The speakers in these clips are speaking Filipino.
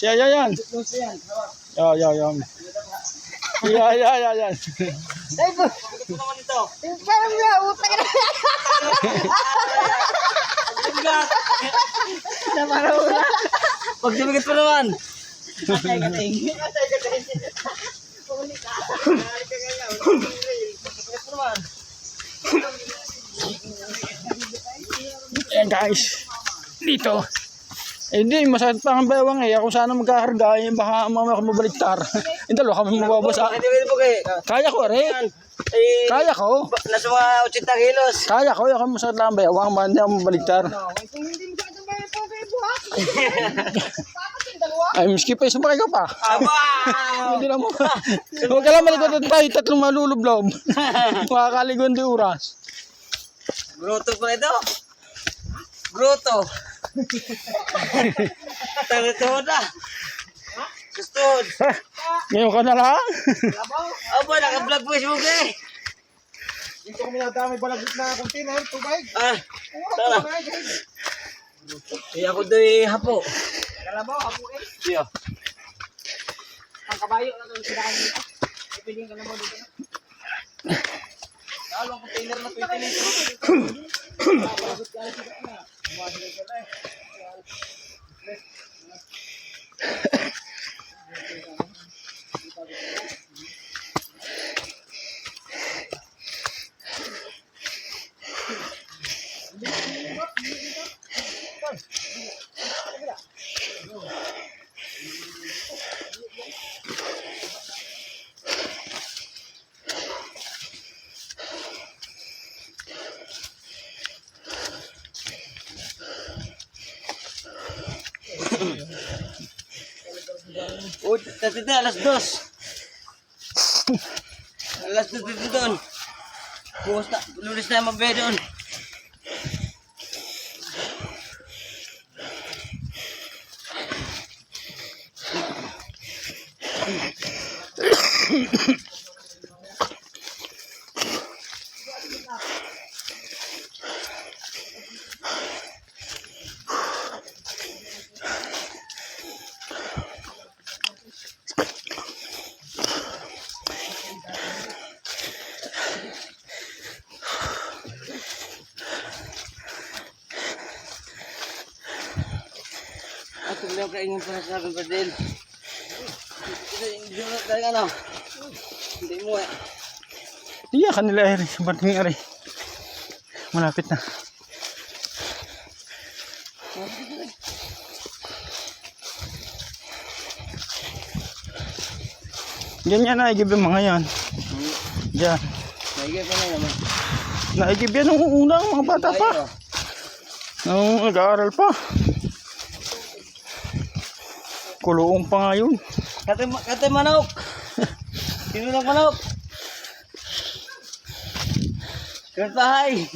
Yan, yan, yan. Yan, yan, yan. Yan, yan, yan, yan. Ay, po. Parang nga, utang na. Namarula. Pag dumigat pa naman. Ayan guys. Dito. Eh, hindi, masakit pa ang bewang eh. Kung sana magkaharga, eh, baka mamaya ako mabaliktar. Hindi, dalawa kami mababasa. Kaya ko rin. Kaya ko. Nasa mga 80 kilos. Kaya ko. Ako masakit lang ang bewang. Hindi ako mabaliktar. Kung hindi mo sa bayan po kayo buhat. Bakit yung dalawa? Ay, miski pa, sumakay ka pa. Aba! Hindi lang mo. Huwag ka lang malikot tayo. Tatlong malulublob. Makakaligon di oras. Gruto pa ito. Gruto. Tarito na. Gustod. Ngayon ka na lang. Aba, naka-vlog Facebook eh. Dito kami nadami balagit na container, tubig. Ah, tara. Iya ko doy hapo. Kalabaw, hapo eh. Iya. Ang kabayo na ito, sinaan nito. Ipigin ka naman dito na. Dalawang container na pwede nito. Oh, tadi alas 2. Alas 2 dito doon. Bukas na, lulis na mabe doon. Ako lang kainin para sa akin, Bradel. Hindi mo talaga ano. Hindi mo eh. Iya kanila eh. Bating ari. Malapit na. Ganyan na, i-give yung mga yan. Diyan. Naigay pa na naman. Na-i-give yan nung unang mga bata pa. Nung nag-aaral pa. Kuloong pa nga yun. Kate manok. Sino lang manok? Kertahay.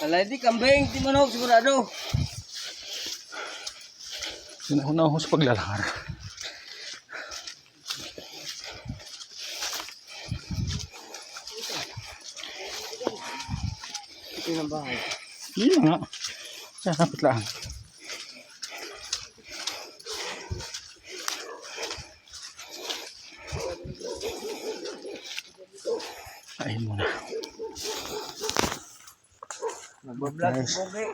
Alay di kambing, di manok sigurado. Sinahuna ako sa paglalakar. Ito yung bahay. Yun nga. Sasapit lang. Ayun muna. Nagbablog, okay.